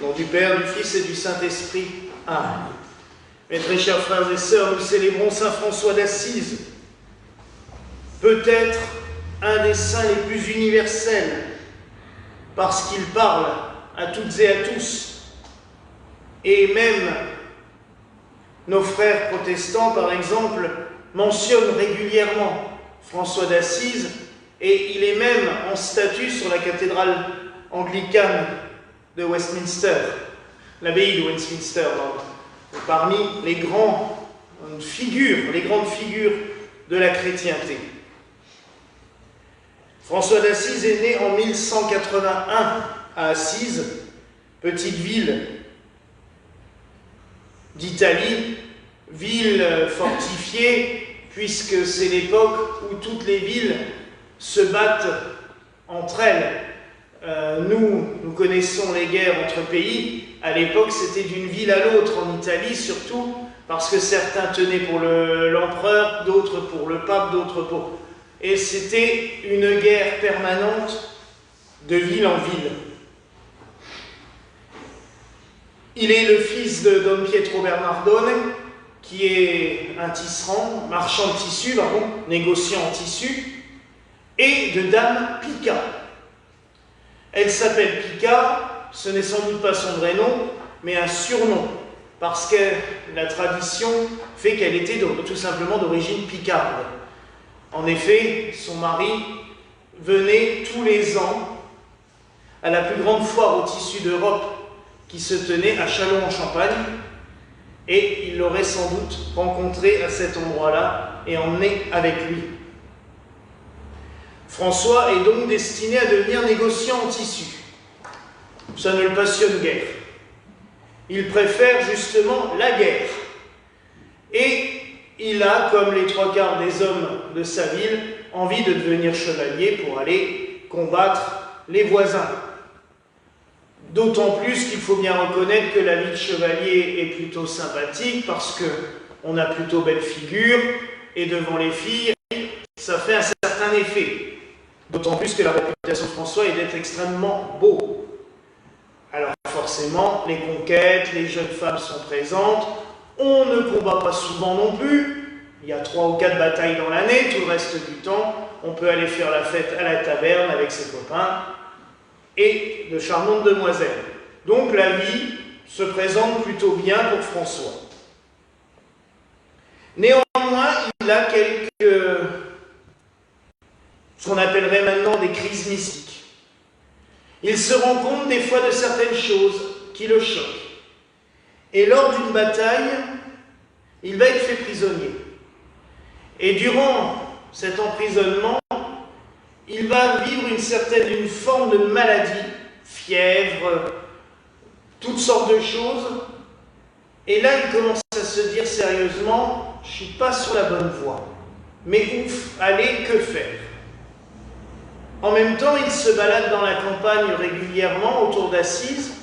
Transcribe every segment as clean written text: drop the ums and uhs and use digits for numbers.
nom du Père, du Fils et du Saint-Esprit. Amen. Mes très chers frères et sœurs, nous célébrons saint François d'Assise, peut-être un des saints les plus universels, parce qu'il parle à toutes et à tous. Et même nos frères protestants, par exemple, mentionnent régulièrement François d'Assise, et il est même en statue sur la cathédrale anglicane de Westminster, l'abbaye de Westminster, parmi les grandes figures de la chrétienté. François d'Assise est né en 1181 à Assise, petite ville d'Italie, ville fortifiée, puisque c'est l'époque où toutes les villes se battent entre elles. Nous connaissons les guerres entre pays. À l'époque, c'était d'une ville à l'autre, en Italie surtout, parce que certains tenaient pour l'empereur, d'autres pour le pape, d'autres pour... Et c'était une guerre permanente de ville en ville. Il est le fils de Don Pietro Bernardone, qui est un tisserand, marchand de tissus, négociant en tissus, et de Dame Pica. Elle s'appelle Pica, ce n'est sans doute pas son vrai nom, mais un surnom, parce que la tradition fait qu'elle était tout simplement d'origine picarde. En effet, son mari venait tous les ans à la plus grande foire au tissu d'Europe qui se tenait à Châlons-en-Champagne, et il l'aurait sans doute rencontré à cet endroit-là et emmené avec lui. François est donc destiné à devenir négociant en tissu. Ça ne le passionne guère. Il préfère justement la guerre. Et il a, comme les trois quarts des hommes de sa ville, envie de devenir chevalier pour aller combattre les voisins. D'autant plus qu'il faut bien reconnaître que la vie de chevalier est plutôt sympathique, parce qu'on a plutôt belle figure, et devant les filles, ça fait un certain effet. D'autant plus que la réputation de François est d'être extrêmement beau. Alors forcément, les conquêtes, les jeunes femmes sont présentes, on ne combat pas souvent non plus, il y a 3 ou 4 batailles dans l'année, tout le reste du temps, on peut aller faire la fête à la taverne avec ses copains, et de charmantes demoiselles. Donc la vie se présente plutôt bien pour François. Néanmoins, il a ce qu'on appellerait maintenant des crises mystiques. Il se rend compte des fois de certaines choses qui le choquent. Et lors d'une bataille, il va être fait prisonnier. Et durant cet emprisonnement, il va vivre une forme de maladie, fièvre, toutes sortes de choses. Et là, il commence à se dire sérieusement, je ne suis pas sur la bonne voie. Mais ouf, allez, que faire? En même temps, il se balade dans la campagne régulièrement autour d'Assise,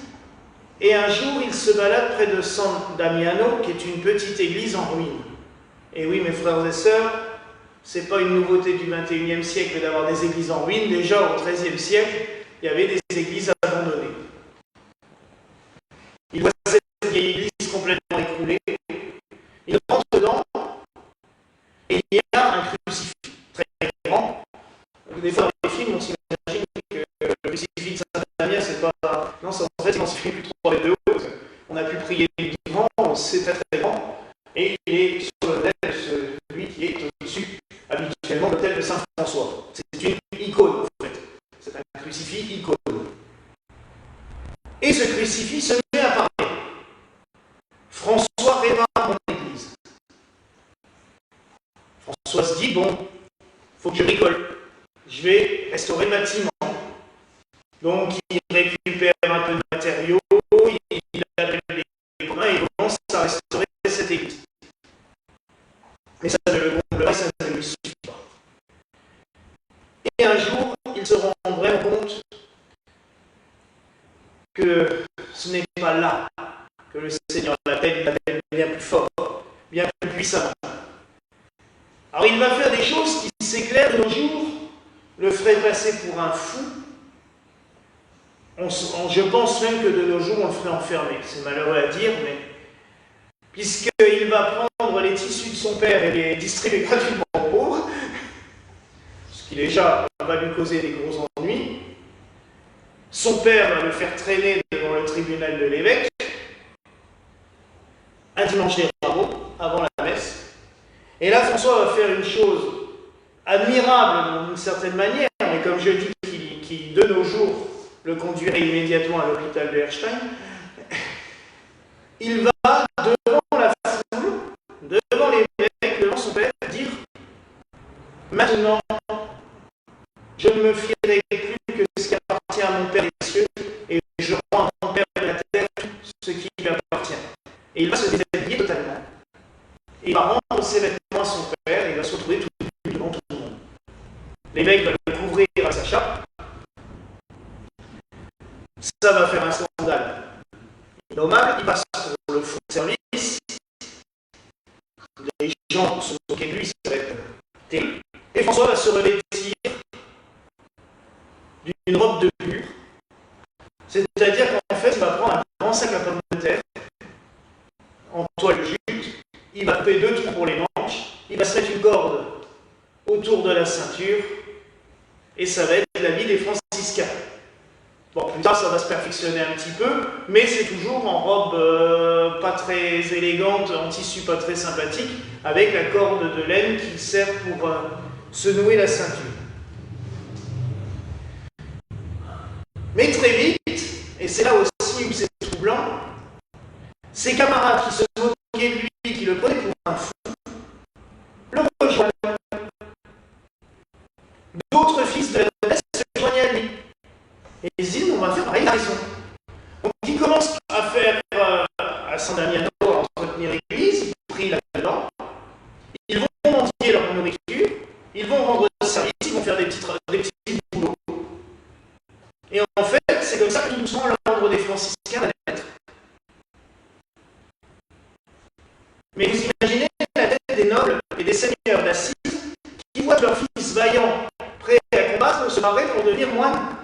et un jour, il se balade près de San Damiano, qui est une petite église en ruine. Et oui, mes frères et sœurs, ce n'est pas une nouveauté du XXIe siècle d'avoir des églises en ruine. Déjà, au XIIIe siècle, il y avait des églises abandonnées. Il voit cette vieille église complètement écroulée. Il rentre dedans, et il y a un crucifix très grand. Des fois, dans les films, on s'imagine que le crucifix de Saint-Damien, c'est pas... Non, en fait, il n'en suffit plus de 3 mètres de haut. On a pu prier devant, c'est très très grand. Et il est sur l'autel de celui qui est au-dessus, habituellement, l'autel de Saint-François. C'est une icône, en fait. C'est un crucifix icône. Et ce crucifix se met à parler. François répare mon église. François se dit, bon, il faut que je rigole. Je vais restaurer le bâtiment. Donc, il récupère un peu de matériaux, il appelle les communs et il commence à restaurer cette église. Mais ça ne le comble pas, ça ne lui suffit pas. Et un jour, il se rend vraiment compte que ce n'est pas là que le Seigneur l'appelle, il l'appelle bien plus fort, bien plus puissamment. Alors, il va faire des choses qui s'éclairent de nos jours, le ferait passer pour un fou, Je pense même que de nos jours, on le ferait enfermer. C'est malheureux à dire, mais puisqu'il va prendre les tissus de son père et les distribuer gratuitement aux pauvres, ce qui déjà va lui causer des gros ennuis. Son père va le faire traîner devant le tribunal de l'évêque, un dimanche des Rameaux, avant la messe. Et là, François va faire une chose admirable d'une certaine manière, mais comme je dis, qui de nos jours le conduirait immédiatement à l'hôpital de Erstein. Il va devant la foule, devant l'évêque, devant son père, dire « Maintenant, je ne me fierai plus que ce qui appartient à mon Père des cieux, et je rends à mon Père de la terre ce qui lui appartient. » Et il va se déshabiller totalement. Et il va rendre ses vêtements à son père, et il va se retrouver tout nu devant tout le monde. L'évêque va le couvrir à sa chape. Ça va faire un scandale innommable. Il passe pour le fou de service. Les gens se moquent de lui, ça va être terrible. Et François va se revêtir d'une robe de pur. C'est-à-dire qu'en fait, il va prendre un grand sac à pommes de terre en toile jute, il va couper 2 trous pour les manches, il va se mettre une corde autour de la ceinture, et ça va être l'habit des franciscains. Bon, plus tard, ça va se perfectionner un petit peu, mais c'est toujours en robe pas très élégante, en tissu pas très sympathique, avec la corde de laine qui sert pour se nouer la ceinture. Mais très vite, et c'est là aussi où c'est troublant, ses camarades qui se moquaient de lui, qui le prenaient pour un fou, le rejoignent. D'autres fils de la noblesse se joignent à lui. Et ils se disent, on va faire pareil, il a raison. Donc ils commencent à faire, à San Damiano, à entretenir l'église, ils prient là-dedans, ils vont mendier leur nourriture, ils vont rendre service, ils vont faire des petits boulots. Et en fait, c'est comme ça que tout doucement l'ordre des franciscains va naître. Mais vous imaginez la tête des nobles et des seigneurs d'Assise qui voient leurs fils vaillants, prêts à combattre, se barrer pour devenir moines.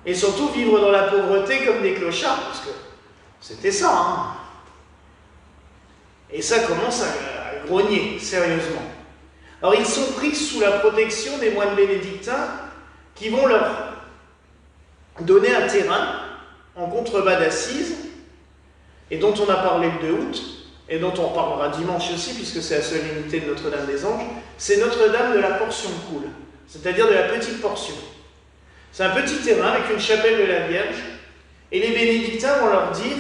Et surtout vivre dans la pauvreté comme des clochards, parce que c'était ça. Hein. Et ça commence à grogner, sérieusement. Alors ils sont pris sous la protection des moines bénédictins qui vont leur donner un terrain en contrebas d'Assise, et dont on a parlé le 2 août, et dont on parlera dimanche aussi, puisque c'est la solennité de Notre-Dame-des-Anges, c'est Notre-Dame de la portion coule, c'est-à-dire de la petite portion. C'est un petit terrain avec une chapelle de la Vierge, et les bénédictins vont leur dire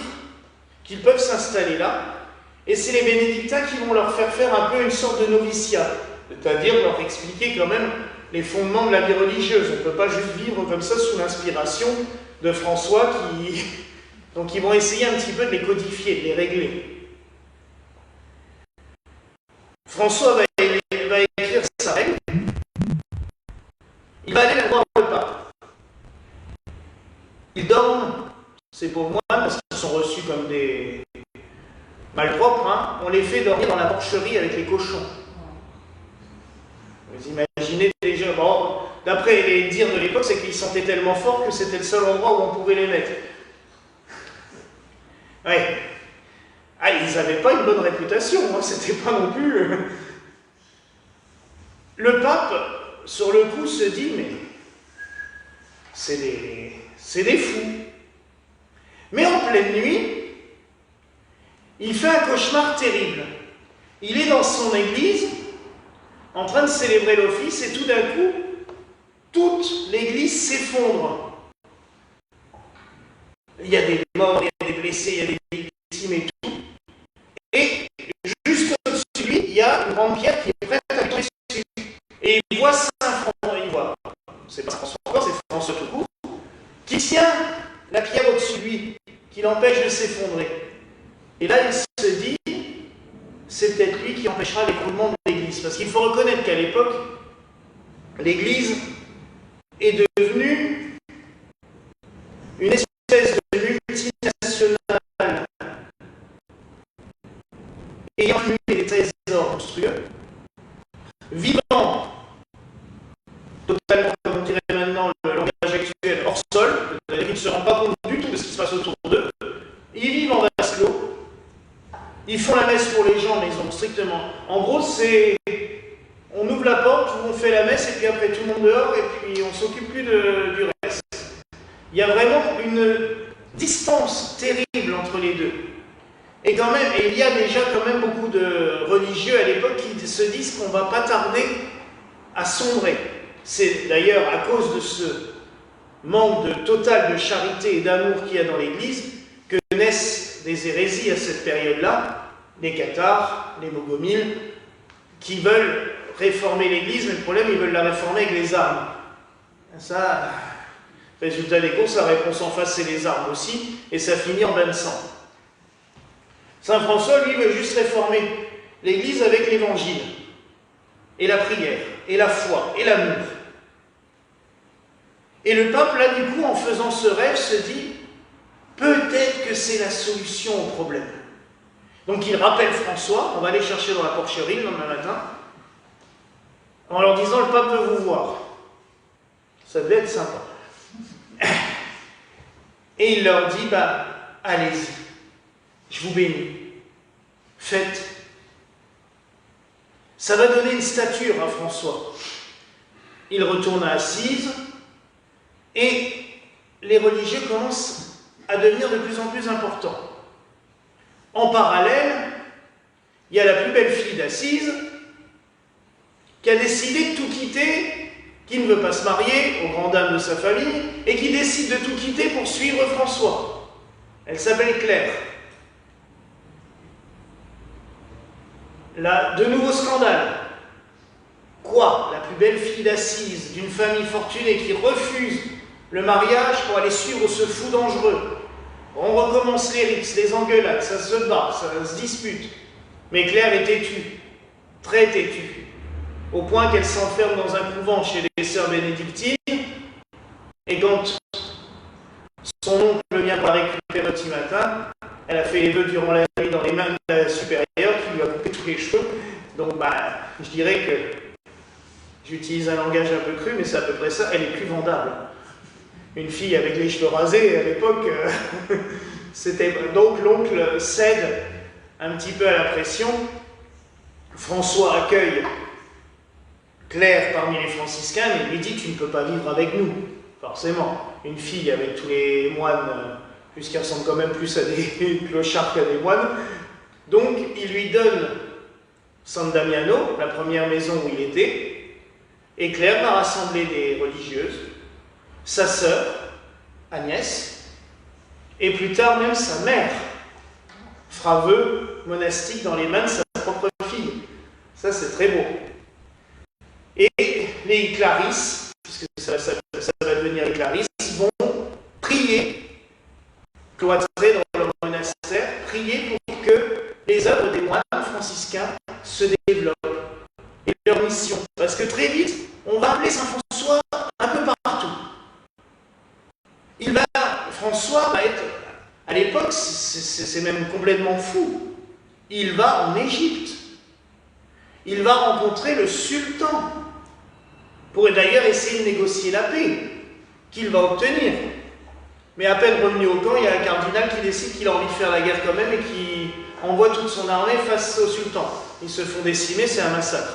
qu'ils peuvent s'installer là, et c'est les bénédictins qui vont leur faire un peu une sorte de noviciat, c'est-à-dire leur expliquer quand même les fondements de la vie religieuse. On ne peut pas juste vivre comme ça sous l'inspiration de François qui... Donc ils vont essayer un petit peu de les codifier, de les régler. François va écrire sa règle. Il va aller la voir le pape. Ils dorment, ces pauvres moines, parce qu'ils sont reçus comme des malpropres, hein. On les fait dormir dans la porcherie avec les cochons. Vous imaginez déjà, bon, d'après les dires de l'époque, c'est qu'ils sentaient tellement fort que c'était le seul endroit où on pouvait les mettre. Ouais. Ah, ils n'avaient pas une bonne réputation, hein, c'était pas non plus... Le pape, sur le coup, se dit, mais c'est des fous. Mais en pleine nuit, il fait un cauchemar terrible. Il est dans son église, en train de célébrer l'office, et tout d'un coup, toute l'église s'effondre. Il y a des morts, il y a des blessés, il y a des victimes et tout. Et juste au-dessus de lui, il y a une grande pierre qui est prête à tomber dessus. Et il voit Saint-François, il voit, c'est pas François encore, c'est François tout court, qui tient la pierre au-dessus de lui, qui l'empêche de s'effondrer. Et là, il se dit, c'est peut-être lui qui empêchera l'écroulement de l'Église. Parce qu'il faut reconnaître qu'à l'époque, l'Église est devenue une espèce de multinationale ayant accumulé des trésors monstrueux, vivant totalement, comme on dirait maintenant le langage actuel, hors sol, c'est-à-dire qu'il ne se rend pas Ils font la messe pour les gens, mais ils ont strictement... En gros, c'est... On ouvre la porte, on fait la messe, et puis après tout le monde dehors, et puis on ne s'occupe plus du reste. Il y a vraiment une distance terrible entre les deux. Et quand même, et il y a déjà quand même beaucoup de religieux à l'époque qui se disent qu'on ne va pas tarder à sombrer. C'est d'ailleurs à cause de ce manque total de charité et d'amour qu'il y a dans l'Église que naissent des hérésies à cette période-là, les cathares, les mogomiles, qui veulent réformer l'Église, mais le problème, ils veulent la réformer avec les armes. Ça, résultat des courses, la réponse en face, c'est les armes aussi, et ça finit en bain de sang. Saint François, lui, veut juste réformer l'Église avec l'Évangile, et la prière, et la foi, et l'amour. Et le pape, là, du coup, en faisant ce rêve, se dit, peut-être que c'est la solution au problème. Donc il rappelle François, on va aller chercher dans la porcherie le lendemain matin, en leur disant, le pape veut vous voir. Ça devait être sympa. Et il leur dit, allez-y, je vous bénis, faites. Ça va donner une stature à François. Il retourne à Assise, et les religieux commencent à devenir de plus en plus importants. En parallèle, il y a la plus belle fille d'Assise qui a décidé de tout quitter, qui ne veut pas se marier, aux grandes dames de sa famille, et qui décide de tout quitter pour suivre François. Elle s'appelle Claire. Là, de nouveaux scandales. Quoi? La plus belle fille d'Assise, d'une famille fortunée qui refuse le mariage pour aller suivre ce fou dangereux. On recommence les rixes, les engueulades, ça se bat, ça se dispute. Mais Claire est têtue, très têtue, au point qu'elle s'enferme dans un couvent chez les sœurs bénédictines, et quand son oncle vient pour la récupérer le petit matin, elle a fait les vœux durant la nuit dans les mains de la supérieure qui lui a coupé tous les cheveux. Donc je dirais que j'utilise un langage un peu cru, mais c'est à peu près ça, elle est plus vendable. Une fille avec les cheveux rasés, à l'époque, c'était... Donc l'oncle cède un petit peu à la pression. François accueille Claire parmi les franciscains, mais lui dit « Tu ne peux pas vivre avec nous ». Forcément, une fille avec tous les moines, puisqu'elle ressemble quand même plus à des clochards qu'à des moines. Donc il lui donne San Damiano, la première maison où il était, et Claire va rassembler des religieuses, sa sœur, Agnès, et plus tard même sa mère, fera vœu monastique dans les mains de sa propre fille. Ça, c'est très beau. Et les Clarisses, puisque ça va devenir les Clarisses, vont prier, cloîtrés dans le monastère, prier pour que les œuvres des moines franciscains se développent et leur mission. Parce que très vite, on va appeler Saint François un peu partout. François va être, à l'époque, c'est même complètement fou. Il va en Égypte. Il va rencontrer le sultan pour d'ailleurs essayer de négocier la paix qu'il va obtenir. Mais à peine revenu au camp, il y a un cardinal qui décide qu'il a envie de faire la guerre quand même et qui envoie toute son armée face au sultan. Ils se font décimer, c'est un massacre.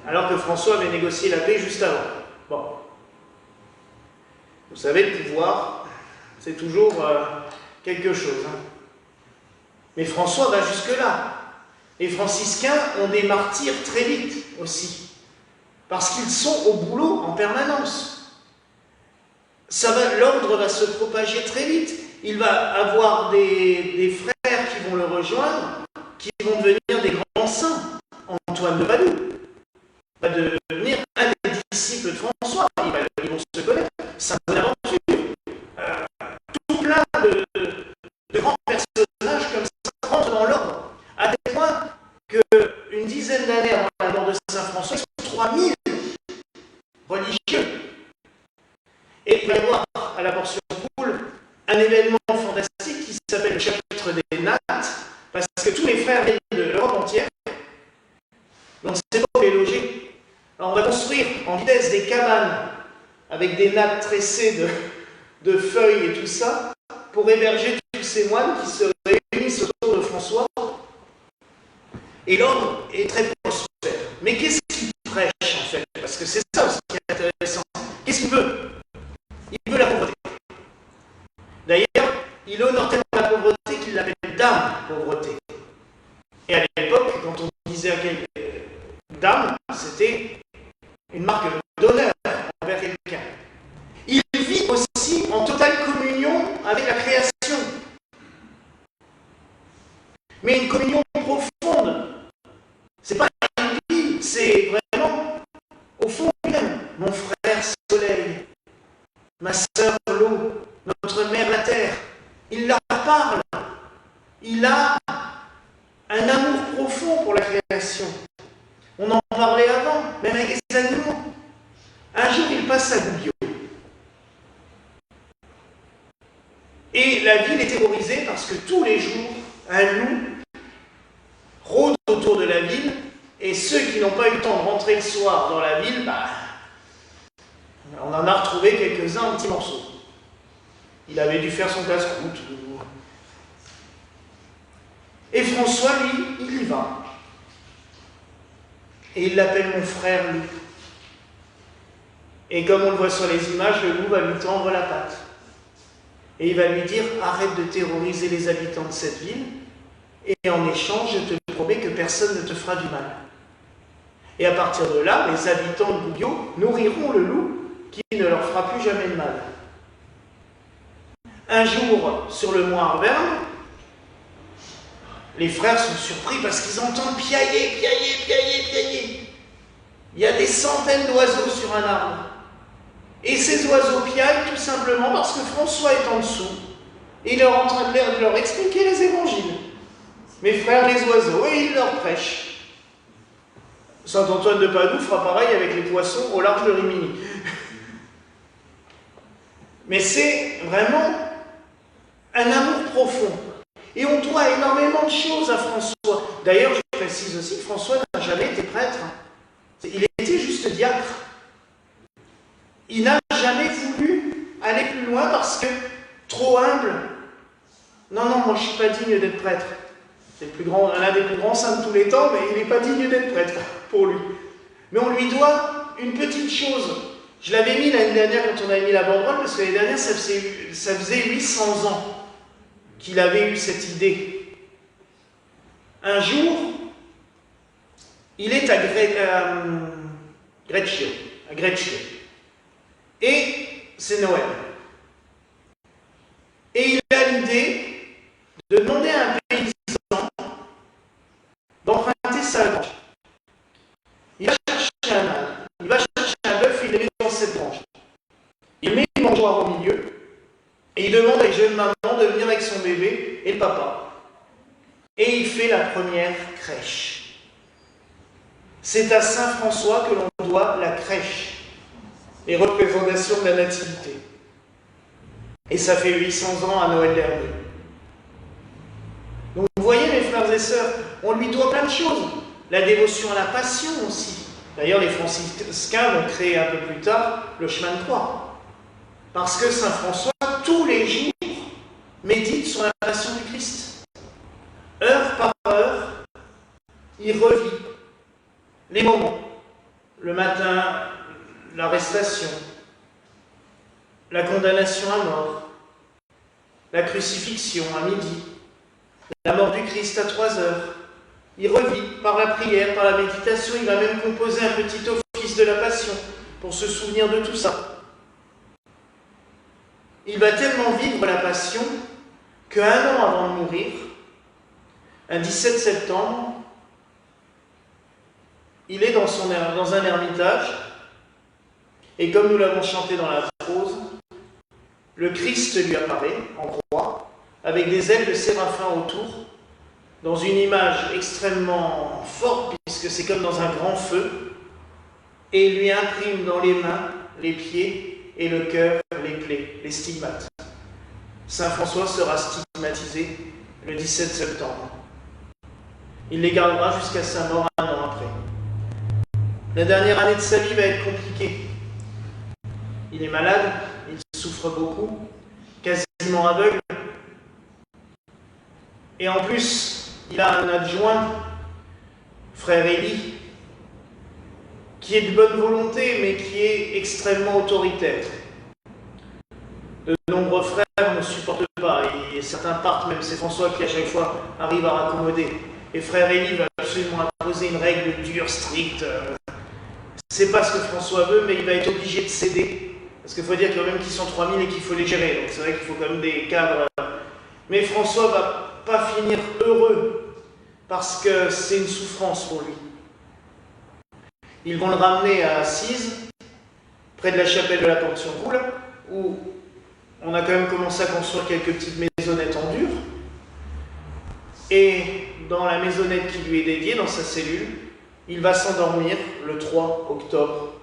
Alors que François avait négocié la paix juste avant. Bon. Vous savez, le pouvoir, c'est toujours quelque chose. Hein. Mais François va jusque-là. Les franciscains ont des martyrs très vite aussi. Parce qu'ils sont au boulot en permanence. L'ordre va se propager très vite. Il va avoir des frères qui vont le rejoindre, qui vont devenir des grands saints. Antoine de Padoue va devenir un des disciples de François. Ils vont se connaître. Saint Bonaventure. Tout plein de grands personnages comme ça rentrent dans l'ordre. À tel point qu'une dizaine d'années avant la mort de Saint François, ils sont 3000 religieux. Et il va y avoir à la portion poule un événement fantastique qui s'appelle le chapitre des nattes, parce que tous les frères de l'Europe entière, donc c'est pas où les loger. Alors on va construire en vitesse des cabanes avec des nattes tressées de feuilles et tout ça, pour héberger tous ces moines qui se réunissent autour de François Et l'homme est très prospère. Mais qu'est-ce qu'il prêche en fait? Parce que c'est ça aussi qui est intéressant. Qu'est-ce qu'il veut? Il veut la pauvreté. D'ailleurs, il honore tellement la pauvreté qu'il l'appelle dame pauvreté. Et à l'époque, quand on disait à quelqu'un dame, c'était une marque d'honneur envers quelqu'un. Il vit aussi en totale communion avec la création. Mais une communion profonde. C'est pas une vie, c'est vraiment au fond lui-même. Mon frère soleil, ma sœur l'eau, notre mère la terre. Il leur parle. Il a un amour profond pour la création. On en parlait avant, même avec les animaux. Un jour, il passe à Gubbio. Et la ville est terrorisée parce que tous les jours, un loup rôde autour de la ville, et ceux qui n'ont pas eu le temps de rentrer le soir dans la ville, on en a retrouvé quelques-uns en petits morceaux. Il avait dû faire son casse-croûte. Et François, lui, il y va. Et il l'appelle mon frère loup. Et comme on le voit sur les images, le loup va lui tendre la patte. Et il va lui dire, arrête de terroriser les habitants de cette ville, et en échange, je te promets que personne ne te fera du mal. Et à partir de là, les habitants de Gubbio nourriront le loup qui ne leur fera plus jamais de mal. Un jour, sur le mont Arverne, les frères sont surpris parce qu'ils entendent piailler, piailler, piailler, piailler. Il y a des centaines d'oiseaux sur un arbre. Et ces oiseaux piaillent tout simplement parce que François est en dessous. Et il est en train de leur expliquer les évangiles. Mes frères les oiseaux, et il leur prêche. Saint Antoine de Padoue fera pareil avec les poissons au large de Rimini. Mais c'est vraiment un amour profond. Et on doit énormément de choses à François. D'ailleurs, je précise aussi que François n'a jamais été prêtre. Il était juste diacre. Il n'a jamais voulu aller plus loin parce que trop humble. Non, moi je ne suis pas digne d'être prêtre. C'est l'un des plus grands saints de tous les temps, mais il n'est pas digne d'être prêtre pour lui. Mais on lui doit une petite chose. Je l'avais mis l'année dernière quand on avait mis la banderole, parce que l'année dernière, ça faisait 800 ans qu'il avait eu cette idée. Un jour, il est à Greccio. Et c'est Noël. Et il a l'idée de demander à un paysan d'emprunter sa branche. Il va chercher un âne, il va chercher un bœuf, il les met dans cette branche. Il met une mangeoire au milieu, et il demande à une jeune maman de venir avec son bébé et le papa. Et il fait la première crèche. C'est à Saint François que l'on doit la crèche, les représentations de la nativité. Et ça fait 800 ans à Noël dernier. Donc vous voyez mes frères et sœurs, on lui doit plein de choses. La dévotion à la passion aussi. D'ailleurs les franciscains vont créer un peu plus tard le chemin de croix. Parce que Saint François, tous les jours, médite sur la passion du Christ. Heure par heure, il revit les moments. Le matin, l'arrestation, la condamnation à mort, la crucifixion à midi, la mort du Christ à 3 heures. Il revit par la prière, par la méditation, il va même composer un petit office de la Passion pour se souvenir de tout ça. Il va tellement vivre la Passion qu'1 an avant de mourir, un 17 septembre, il est dans un ermitage, et comme nous l'avons chanté dans la prose, le Christ lui apparaît en croix, avec des ailes de séraphin autour, dans une image extrêmement forte, puisque c'est comme dans un grand feu, et il lui imprime dans les mains, les pieds et le cœur, les plaies, les stigmates. Saint François sera stigmatisé le 17 septembre. Il les gardera jusqu'à sa mort 1 an après. La dernière année de sa vie va être compliquée. Il est malade, il souffre beaucoup, quasiment aveugle. Et en plus, il a un adjoint frère Élie, qui est de bonne volonté, mais qui est extrêmement autoritaire. De nombreux frères ne supportent pas, et certains partent, même c'est François qui à chaque fois arrive à raccommoder. Et frère Élie va absolument imposer une règle dure, stricte. C'est pas ce que François veut, mais il va être obligé de céder. Parce qu'il faut dire quand même qu'ils sont 3000 et qu'il faut les gérer, donc c'est vrai qu'il faut quand même des cadres. Mais François va pas finir heureux, parce que c'est une souffrance pour lui. Ils vont le ramener à Assise, près de la chapelle de la Porte-sur-Roule, où on a quand même commencé à construire quelques petites maisonnettes en dur. Et dans la maisonnette qui lui est dédiée, dans sa cellule, il va s'endormir le 3 octobre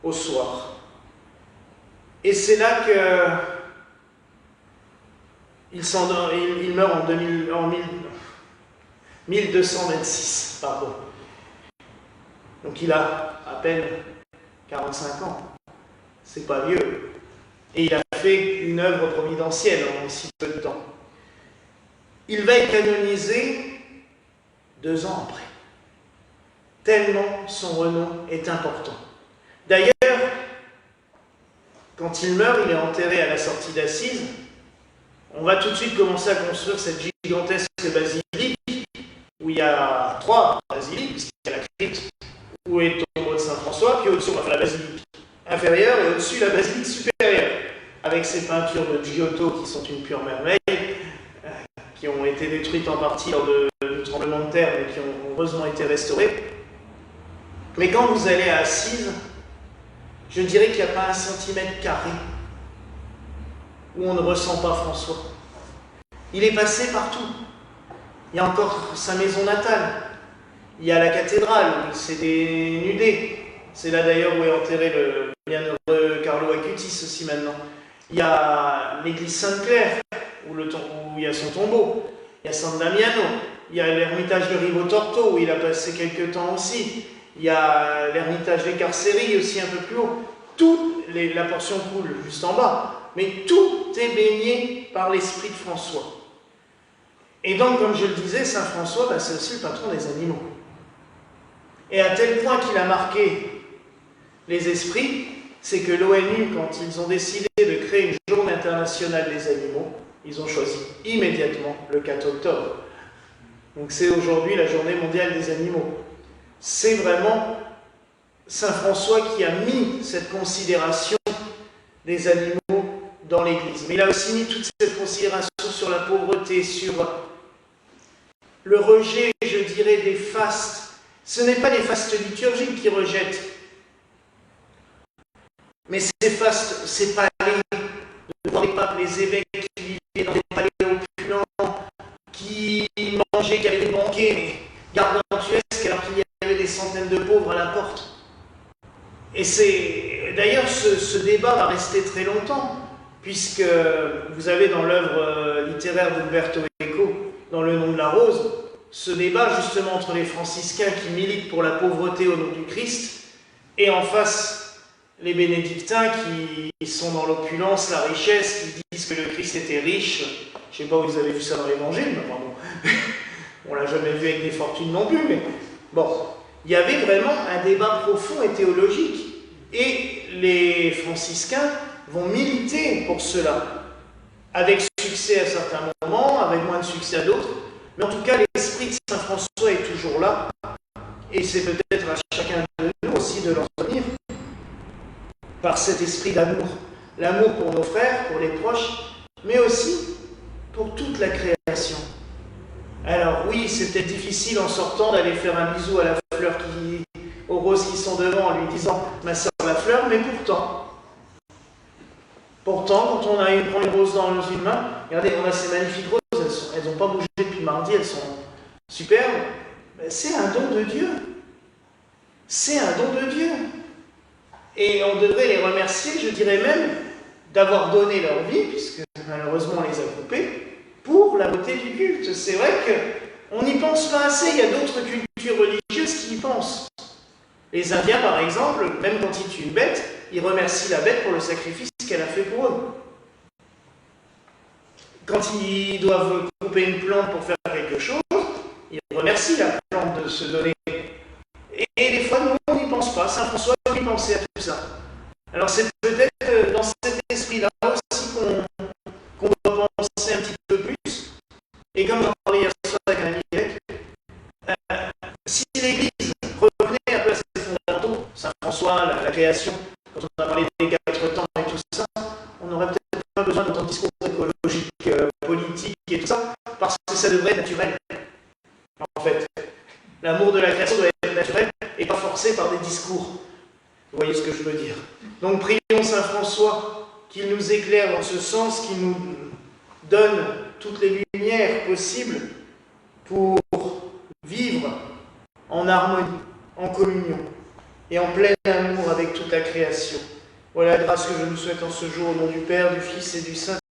au soir. Et c'est là que il meurt en 1226. Pardon. Donc il a à peine 45 ans. C'est pas vieux. Et il a fait une œuvre providentielle en si peu de temps. Il va être canonisé 2 ans après. Tellement son renom est important. D'ailleurs, quand il meurt, il est enterré à la sortie d'Assise. On va tout de suite commencer à construire cette gigantesque basilique, où il y a 3 basiliques, puisqu'il y a la crypte, où est le tombeau de Saint-François, puis au-dessus, on va faire la basilique inférieure, et au-dessus, la basilique supérieure, avec ces peintures de Giotto qui sont une pure merveille, qui ont été détruites en partie lors de tremblements de terre, mais qui ont heureusement été restaurées. Mais quand vous allez à Assise, je dirais qu'il n'y a pas 1 centimètre carré où on ne ressent pas François. Il est passé partout. Il y a encore sa maison natale. Il y a la cathédrale, où il s'est dénudé. C'est là d'ailleurs où est enterré le bienheureux Carlo Acutis aussi maintenant. Il y a l'église Sainte-Claire, où il y a son tombeau. Il y a San Damiano. Il y a l'ermitage de Rivo Torto, où il a passé quelques temps aussi. Il y a l'ermitage des Carcéries aussi un peu plus haut. La portion coule juste en bas, mais tout est baigné par l'esprit de François. Et donc, comme je le disais, Saint François, c'est aussi le patron des animaux. Et à tel point qu'il a marqué les esprits, c'est que l'ONU, quand ils ont décidé de créer une journée internationale des animaux, ils ont choisi immédiatement le 4 octobre. Donc c'est aujourd'hui la journée mondiale des animaux. C'est vraiment Saint François qui a mis cette considération des animaux dans l'Église. Mais il a aussi mis toute cette considération sur la pauvreté, sur le rejet, je dirais, des fastes. Ce n'est pas les fastes liturgiques qui rejettent, mais ces fastes, ces palais, devant les papes, les évêques qui vivaient dans des palais opulents, qui mangeaient, qui avaient des banquets, mais gargantuesques, alors qu'il y avait des centaines de pauvres à la porte. Et d'ailleurs, ce débat va rester très longtemps, puisque vous avez dans l'œuvre littéraire d'Umberto Eco, dans Le nom de la rose, ce débat justement entre les franciscains qui militent pour la pauvreté au nom du Christ, et en face les bénédictins qui sont dans l'opulence, la richesse, qui disent que le Christ était riche. Je ne sais pas où vous avez vu ça dans l'Évangile, mais pardon. On ne l'a jamais vu avec des fortunes non plus, mais bon. Il y avait vraiment un débat profond et théologique. Et les franciscains vont militer pour cela, avec succès à certains moments, avec moins de succès à d'autres. Mais en tout cas, l'esprit de Saint François est toujours là. Et c'est peut-être à chacun de nous aussi de l'entretenir par cet esprit d'amour. L'amour pour nos frères, pour les proches, mais aussi pour toute la création. Alors oui, c'est peut-être difficile en sortant d'aller faire un bisou à la fleur aux roses qui sont devant en lui disant « ma sœur la fleur », mais pourtant, quand on prend une rose dans une main, regardez, on a ces magnifiques roses, elles n'ont pas bougé depuis mardi, elles sont superbes. C'est un don de Dieu. C'est un don de Dieu. Et on devrait les remercier, je dirais même, d'avoir donné leur vie, puisque malheureusement on les a coupés, pour la beauté du culte. C'est vrai qu'on n'y pense pas assez, il y a d'autres cultures religieuses qui y pensent. Les Indiens, par exemple, même quand ils tuent une bête, ils remercient la bête pour le sacrifice qu'elle a fait pour eux. Quand ils doivent couper une plante pour faire quelque chose, ils remercient la plante de se donner François. Saint François, lui, pensait à tout ça. Alors c'est peut-être dans cet esprit-là aussi qu'on doit penser un petit peu plus. Et comme j'en parlais hier soir avec un ami évêque, si l'Église revenait un peu à ses fondamentaux, Saint François, la création, quand on a parlé des 4 temps et tout ça, on n'aurait peut-être pas besoin d'autant de discours écologiques, politiques et tout ça, parce que ça devrait être naturel. En fait, l'amour de la création doit être naturel et pas forcé par des discours. Vous voyez ce que je veux dire? Donc prions Saint François qu'il nous éclaire dans ce sens, qu'il nous donne toutes les lumières possibles pour vivre en harmonie, en communion et en plein amour avec toute la création. Voilà la grâce que je nous souhaite en ce jour au nom du Père, du Fils et du Saint-Esprit.